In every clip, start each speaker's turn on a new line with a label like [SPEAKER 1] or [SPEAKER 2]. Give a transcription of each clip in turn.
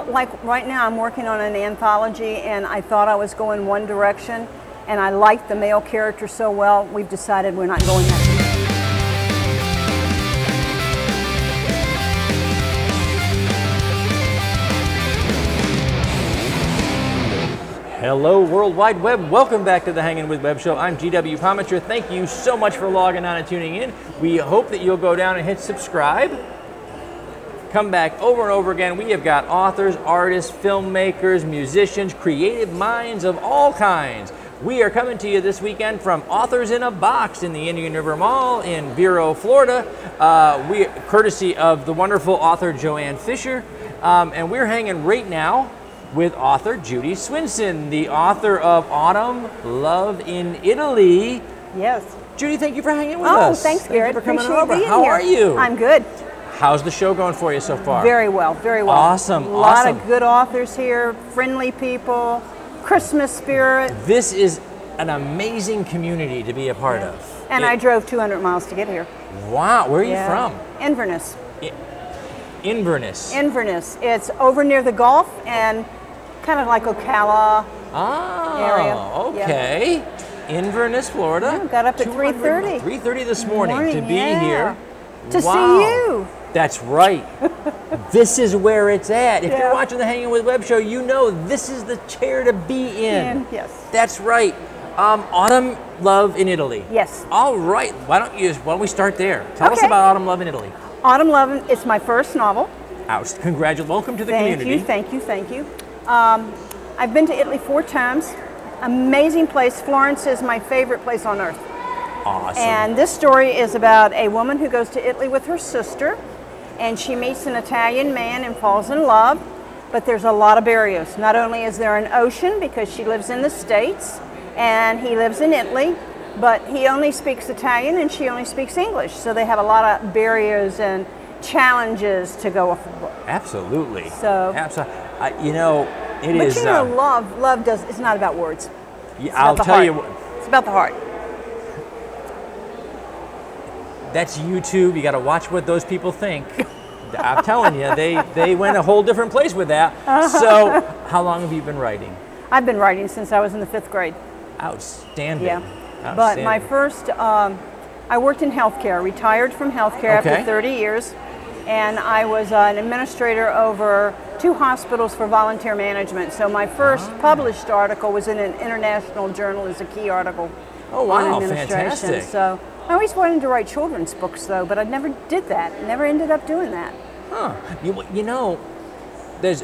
[SPEAKER 1] Like right now I'm working on an anthology and I thought I was going one direction and I liked the male character so well, we've decided we're not going that direction.
[SPEAKER 2] Hello World Wide Web, welcome back to the Hangin with Web Show. I'm GW Pomichter. Thank you so much for logging on and tuning in. We hope that you'll go down and hit subscribe. Come back over and over again. We have got authors, artists, filmmakers, musicians, creative minds of all kinds. We are coming to you this weekend from Authors in a Box in the Indian River Mall in Vero, Florida. Courtesy of the wonderful author Joanne Fisher. And we're hanging right now with author Judy Swinson, the author of Autumn, Love in Italy.
[SPEAKER 1] Yes.
[SPEAKER 2] Judy, thank you for hanging with us.
[SPEAKER 1] Oh, thanks, Garrett.
[SPEAKER 2] Thank you for coming
[SPEAKER 1] Appreciate
[SPEAKER 2] over.
[SPEAKER 1] being
[SPEAKER 2] How
[SPEAKER 1] here.
[SPEAKER 2] are you?
[SPEAKER 1] I'm good.
[SPEAKER 2] How's the show going for you so far?
[SPEAKER 1] Very well, very well.
[SPEAKER 2] Awesome,
[SPEAKER 1] A lot
[SPEAKER 2] awesome.
[SPEAKER 1] of good authors here, friendly people, Christmas spirit.
[SPEAKER 2] This is an amazing community to be a part of.
[SPEAKER 1] And I drove 200 miles to get here.
[SPEAKER 2] Wow, where are you from?
[SPEAKER 1] Inverness.
[SPEAKER 2] Inverness.
[SPEAKER 1] Inverness. It's over near the Gulf and kind of like Ocala area.
[SPEAKER 2] Okay. Yeah. Inverness, Florida.
[SPEAKER 1] Yeah, got up at 3:30.
[SPEAKER 2] 3:30 this morning to be here.
[SPEAKER 1] To see you.
[SPEAKER 2] That's right. This is where it's at. If you're
[SPEAKER 1] Yeah.
[SPEAKER 2] watching the Hangin with Web Show, you know this is the chair to be in.
[SPEAKER 1] Yes.
[SPEAKER 2] That's right. Autumn, Love in Italy.
[SPEAKER 1] Yes.
[SPEAKER 2] All right. Why don't we start there? Tell us about Autumn, Love in Italy.
[SPEAKER 1] Autumn, Love, it's my first novel.
[SPEAKER 2] Congratulations. Welcome to the community.
[SPEAKER 1] Thank you, thank you. I've been to Italy 4 times. Amazing place. Florence is my favorite place on earth.
[SPEAKER 2] Awesome.
[SPEAKER 1] And this story is about a woman who goes to Italy with her sister, and she meets an Italian man and falls in love, but there's a lot of barriers. Not only is there an ocean because she lives in the States and he lives in Italy, but he only speaks Italian and she only speaks English. So they have a lot of barriers and challenges to go over.
[SPEAKER 2] Absolutely.
[SPEAKER 1] So,
[SPEAKER 2] you know, it is.
[SPEAKER 1] But you know, love it's not about words.
[SPEAKER 2] Yeah, I'll tell you.
[SPEAKER 1] It's about the heart.
[SPEAKER 2] That's YouTube. You got to watch what those people think. I'm telling you, they went a whole different place with that. So, how long have you been writing?
[SPEAKER 1] I've been writing since I was in the 5th grade.
[SPEAKER 2] Outstanding.
[SPEAKER 1] Yeah.
[SPEAKER 2] Outstanding.
[SPEAKER 1] But my first, I worked in healthcare, retired from healthcare after 30 years, and I was an administrator over 2 hospitals for volunteer management. So my first published article was in an international journal as a key article on administration.
[SPEAKER 2] Fantastic.
[SPEAKER 1] So I always wanted to write children's books though, but I never did that. Never ended up doing that.
[SPEAKER 2] Huh. You know,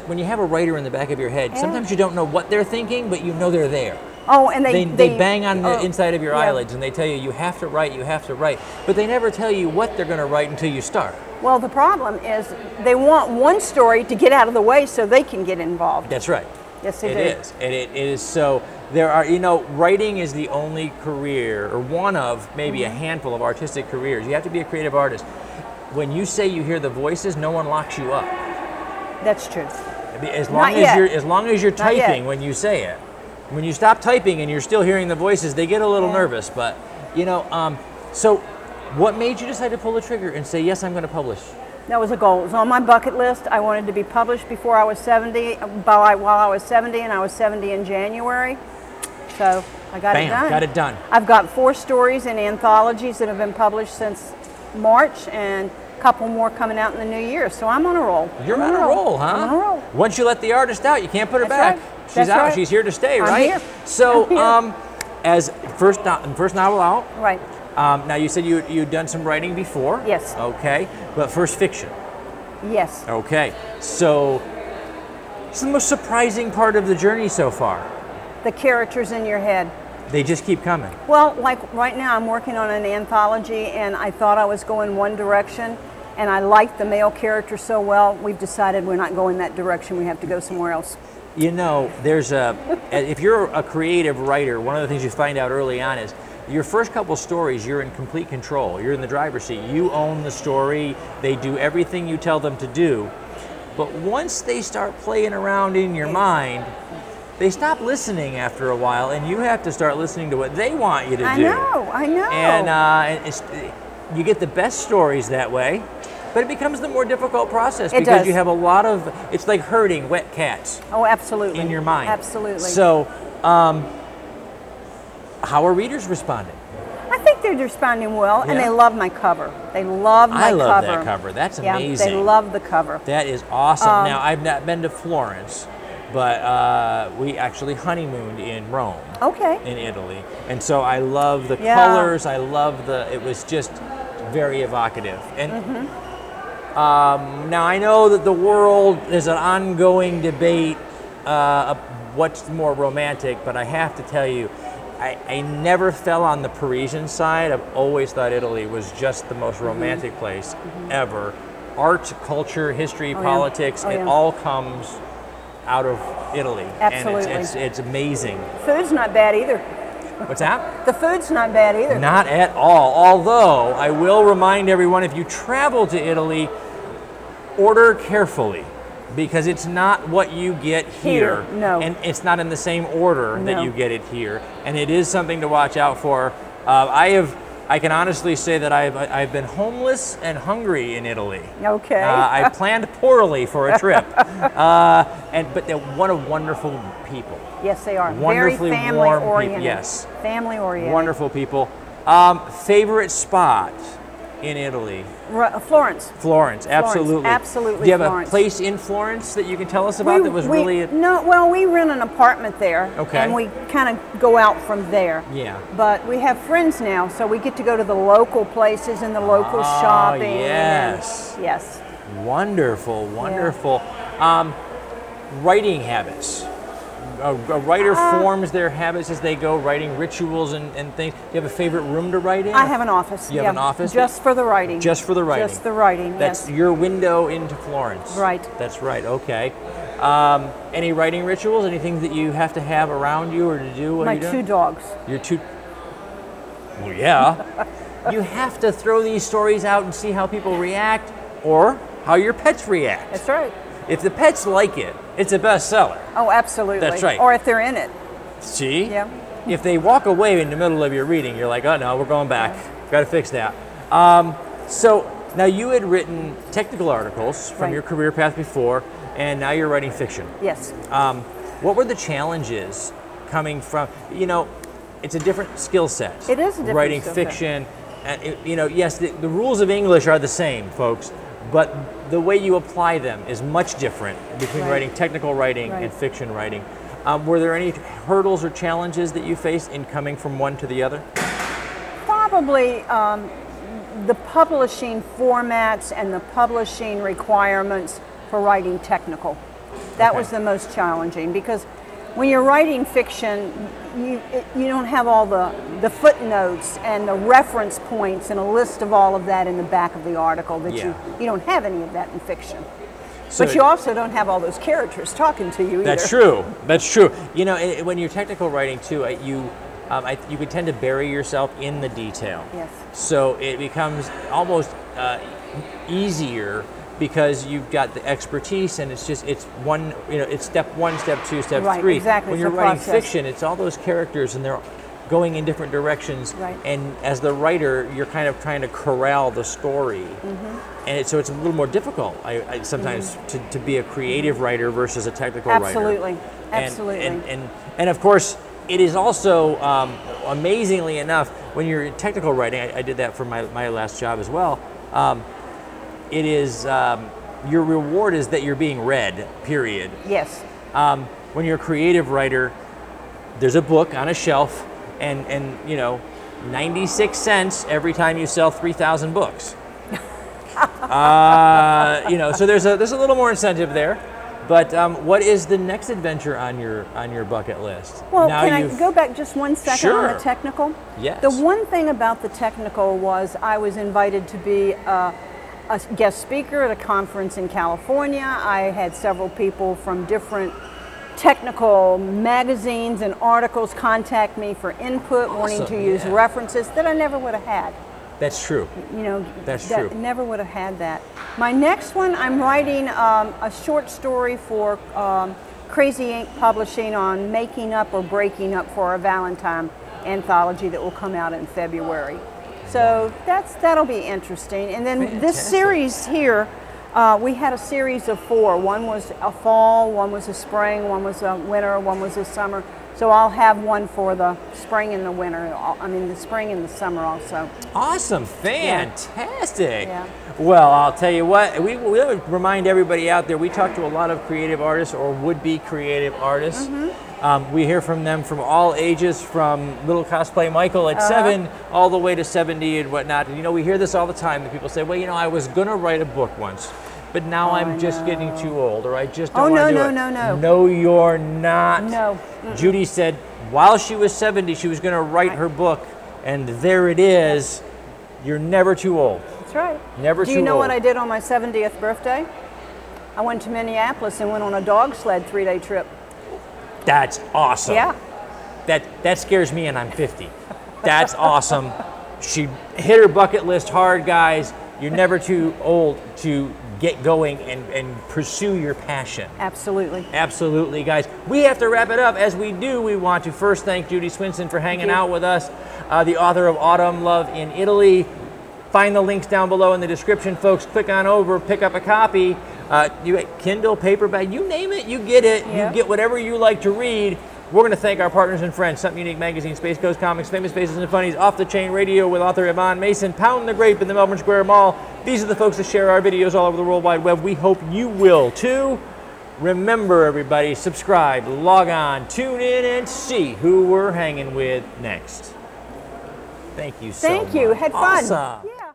[SPEAKER 2] when you have a writer in the back of your head, sometimes you don't know what they're thinking, but you know they're there.
[SPEAKER 1] Oh, and they
[SPEAKER 2] bang on the inside of your eyelids and they tell you have to write, you have to write. But they never tell you what they're going to write until you start.
[SPEAKER 1] Well, the problem is they want one story to get out of the way so they can get involved.
[SPEAKER 2] That's right.
[SPEAKER 1] Yes, they do.
[SPEAKER 2] It is. It is. So there are, you know, writing is the only career, or one of maybe a handful of artistic careers. You have to be a creative artist. When you say you hear the voices, no one locks you up.
[SPEAKER 1] That's true.
[SPEAKER 2] As long as you're typing when you say it. When you stop typing and you're still hearing the voices, they get a little nervous. But, you know, so what made you decide to pull the trigger and say, yes, I'm going to publish?
[SPEAKER 1] That was a goal. It was on my bucket list. I wanted to be published before I was 70, while I was 70, and I was 70 in January. So I got it done.
[SPEAKER 2] Got it done.
[SPEAKER 1] I've got 4 stories in anthologies that have been published since March, and a couple more coming out in the new year. So I'm on a roll.
[SPEAKER 2] You're on a roll, huh?
[SPEAKER 1] I'm on a roll.
[SPEAKER 2] Once you let the artist out, you can't put her back.
[SPEAKER 1] Right.
[SPEAKER 2] She's out. Right. She's here to stay, right?
[SPEAKER 1] I'm here.
[SPEAKER 2] So, as first novel out.
[SPEAKER 1] Right.
[SPEAKER 2] Now you said you'd done some writing before.
[SPEAKER 1] Yes.
[SPEAKER 2] Okay, but first fiction.
[SPEAKER 1] Yes.
[SPEAKER 2] Okay. So, what's the most surprising part of the journey so far?
[SPEAKER 1] The characters in your head.
[SPEAKER 2] They just keep coming.
[SPEAKER 1] Well, like right now I'm working on an anthology and I thought I was going one direction and I liked the male character so well, we've decided we're not going that direction, we have to go somewhere else.
[SPEAKER 2] You know, if you're a creative writer, one of the things you find out early on is your first couple stories, you're in complete control. You're in the driver's seat. You own the story. They do everything you tell them to do. But once they start playing around in your mind, they stop listening after a while, and you have to start listening to what they want you to do.
[SPEAKER 1] I know.
[SPEAKER 2] And you get the best stories that way. But it becomes the more difficult process
[SPEAKER 1] It
[SPEAKER 2] because
[SPEAKER 1] does.
[SPEAKER 2] you have a lot of, it's like herding wet cats
[SPEAKER 1] Oh, absolutely.
[SPEAKER 2] in your mind.
[SPEAKER 1] Absolutely.
[SPEAKER 2] So, how are readers responding?
[SPEAKER 1] I think they're responding well, and
[SPEAKER 2] Yeah.
[SPEAKER 1] they love my cover. They love my cover.
[SPEAKER 2] I love that cover. That's amazing.
[SPEAKER 1] Yeah, they love the cover.
[SPEAKER 2] That is awesome. Now, I've not been to Florence, but we actually honeymooned in Rome.
[SPEAKER 1] Okay.
[SPEAKER 2] In Italy. And so I love the
[SPEAKER 1] Yeah.
[SPEAKER 2] colors. I love it was just very evocative. And now I know that the world is an ongoing debate of what's more romantic, but I have to tell you, I never fell on the Parisian side. I've always thought Italy was just the most romantic place ever. Art, culture, history, politics, it all comes out of Italy.
[SPEAKER 1] Absolutely.
[SPEAKER 2] And it's amazing.
[SPEAKER 1] Food's not bad either.
[SPEAKER 2] What's that?
[SPEAKER 1] The food's not bad either.
[SPEAKER 2] Not at all. Although, I will remind everyone, if you travel to Italy, order carefully. Because it's not what you get here.
[SPEAKER 1] No.
[SPEAKER 2] And it's not in the same order that
[SPEAKER 1] No.
[SPEAKER 2] you get it here. And it is something to watch out for. I can honestly say that I've been homeless and hungry in Italy.
[SPEAKER 1] Okay.
[SPEAKER 2] I planned poorly for a trip. But they're wonderful people.
[SPEAKER 1] Yes, they are.
[SPEAKER 2] Wonderfully
[SPEAKER 1] Very family
[SPEAKER 2] warm
[SPEAKER 1] oriented.
[SPEAKER 2] people. Yes.
[SPEAKER 1] Family oriented.
[SPEAKER 2] Wonderful people. Favorite spot in Italy?
[SPEAKER 1] Florence.
[SPEAKER 2] Florence, absolutely.
[SPEAKER 1] Absolutely.
[SPEAKER 2] Do you have
[SPEAKER 1] Florence.
[SPEAKER 2] a place in Florence that you can tell us about that was really?
[SPEAKER 1] No, well, we rent an apartment there.
[SPEAKER 2] Okay.
[SPEAKER 1] And we kind of go out from there.
[SPEAKER 2] Yeah.
[SPEAKER 1] But we have friends now, so we get to go to the local places and the local shopping.
[SPEAKER 2] Yes.
[SPEAKER 1] And, yes.
[SPEAKER 2] Wonderful, wonderful. Writing habits. A writer forms their habits as they go, writing rituals and things. Do you have a favorite room to write in?
[SPEAKER 1] I have an office.
[SPEAKER 2] You have an office?
[SPEAKER 1] Just for the writing.
[SPEAKER 2] Just for the writing.
[SPEAKER 1] Just the writing,
[SPEAKER 2] That's
[SPEAKER 1] yes.
[SPEAKER 2] your window into Florence.
[SPEAKER 1] Right.
[SPEAKER 2] That's right, okay. Any writing rituals? Anything that you have to have around you or to do while
[SPEAKER 1] My
[SPEAKER 2] you're doing?
[SPEAKER 1] 2 dogs.
[SPEAKER 2] Your 2... Well, yeah. You have to throw these stories out and see how people react or how your pets react.
[SPEAKER 1] That's right.
[SPEAKER 2] If the pets like it, it's a bestseller.
[SPEAKER 1] Oh, absolutely.
[SPEAKER 2] That's right.
[SPEAKER 1] Or if they're in it.
[SPEAKER 2] See?
[SPEAKER 1] Yeah.
[SPEAKER 2] If they walk away in the middle of your reading, you're like, oh no, we're going back. Got to fix that. So now you had written technical articles from your career path before, and now you're writing fiction.
[SPEAKER 1] Yes.
[SPEAKER 2] What were the challenges coming from, it's a different skill set.
[SPEAKER 1] It is a different
[SPEAKER 2] writing
[SPEAKER 1] skill set.
[SPEAKER 2] fiction. And yes, the rules of English are the same, folks, but the way you apply them is much different between writing technical writing and fiction writing. Were there any hurdles or challenges that you faced in coming from one to the other?
[SPEAKER 1] Probably the publishing formats and the publishing requirements for writing technical. That was the most challenging, because when you're writing fiction, you don't have all the footnotes and the reference points and a list of all of that in the back of the article. That you don't have any of that in fiction. So but you also don't have all those characters talking to you either.
[SPEAKER 2] That's true. That's true. When you're technical writing too, you could tend to bury yourself in the detail.
[SPEAKER 1] Yes.
[SPEAKER 2] So it becomes almost easier because you've got the expertise, and it's one, it's step 1, step 2, step 3.
[SPEAKER 1] Exactly.
[SPEAKER 2] When you're writing fiction, it's all those characters, and they're going in different directions.
[SPEAKER 1] Right.
[SPEAKER 2] And as the writer, you're kind of trying to corral the story. And so it's a little more difficult sometimes to be a creative writer versus a technical writer.
[SPEAKER 1] Absolutely. Absolutely.
[SPEAKER 2] And of course, it is also, amazingly enough, when you're in technical writing, I did that for my last job as well, it is, your reward is that you're being read, period.
[SPEAKER 1] Yes.
[SPEAKER 2] When you're a creative writer, there's a book on a shelf, and 96 cents every time you sell 3,000 books. So there's a little more incentive there. But what is the next adventure on your bucket list?
[SPEAKER 1] Well, can I go back just 1 second on the technical?
[SPEAKER 2] Yes.
[SPEAKER 1] The one thing about the technical was I was invited to be a guest speaker at a conference in California. I had several people from different technical magazines and articles contact me for input, wanting to use references that I never would have had.
[SPEAKER 2] That's true. That's true.
[SPEAKER 1] Never would have had that. My next one, I'm writing a short story for Crazy Ink Publishing on making up or breaking up for a Valentine anthology that will come out in February. So that'll be interesting. And then this
[SPEAKER 2] Fantastic.
[SPEAKER 1] series here, we had a series of 4. One was a fall, one was a spring, one was a winter, one was a summer. So I'll have one for the spring and the winter. I mean, the spring and the summer also.
[SPEAKER 2] Awesome, fantastic.
[SPEAKER 1] Yeah.
[SPEAKER 2] Well, I'll tell you what, we remind everybody out there, we talk to a lot of creative artists or would-be creative artists. We hear from them from all ages, from little cosplay Michael at 7 all the way to 70 and whatnot. And, you know, we hear this all the time, that people say, well, you know, I was gonna write a book once, but now I'm just getting too old, or I just don't want to do it.
[SPEAKER 1] No.
[SPEAKER 2] No, you're not.
[SPEAKER 1] No.
[SPEAKER 2] Judy said while she was 70, she was going to write her book, and there it is. You're never too old.
[SPEAKER 1] That's right.
[SPEAKER 2] Never too old.
[SPEAKER 1] Do you know what I did on my 70th birthday? I went to Minneapolis and went on a dog sled 3-day trip.
[SPEAKER 2] That's awesome.
[SPEAKER 1] Yeah.
[SPEAKER 2] That scares me, and I'm 50. That's awesome. She hit her bucket list hard, guys. You're never too old to get going and pursue your passion.
[SPEAKER 1] Absolutely.
[SPEAKER 2] Absolutely, guys. We have to wrap it up. As we do, we want to first thank Judy Swinson for hanging out with us, the author of Autumn Love in Italy. Find the links down below in the description, folks. Click on over, pick up a copy. You get Kindle, paperback, you name it, you get it.
[SPEAKER 1] Yeah.
[SPEAKER 2] You get whatever you like to read. We're going to thank our partners and friends, Something Unique Magazine, Space Coast Comics, Famous Faces and Funnies, Off the Chain Radio with author Yvonne Mason, Pound the Grape in the Melbourne Square Mall. These are the folks that share our videos all over the World Wide Web. We hope you will too. Remember, everybody, subscribe, log on, tune in, and see who we're hanging with next. Thank you so much.
[SPEAKER 1] Thank you. Had fun.
[SPEAKER 2] Awesome.
[SPEAKER 1] Yeah.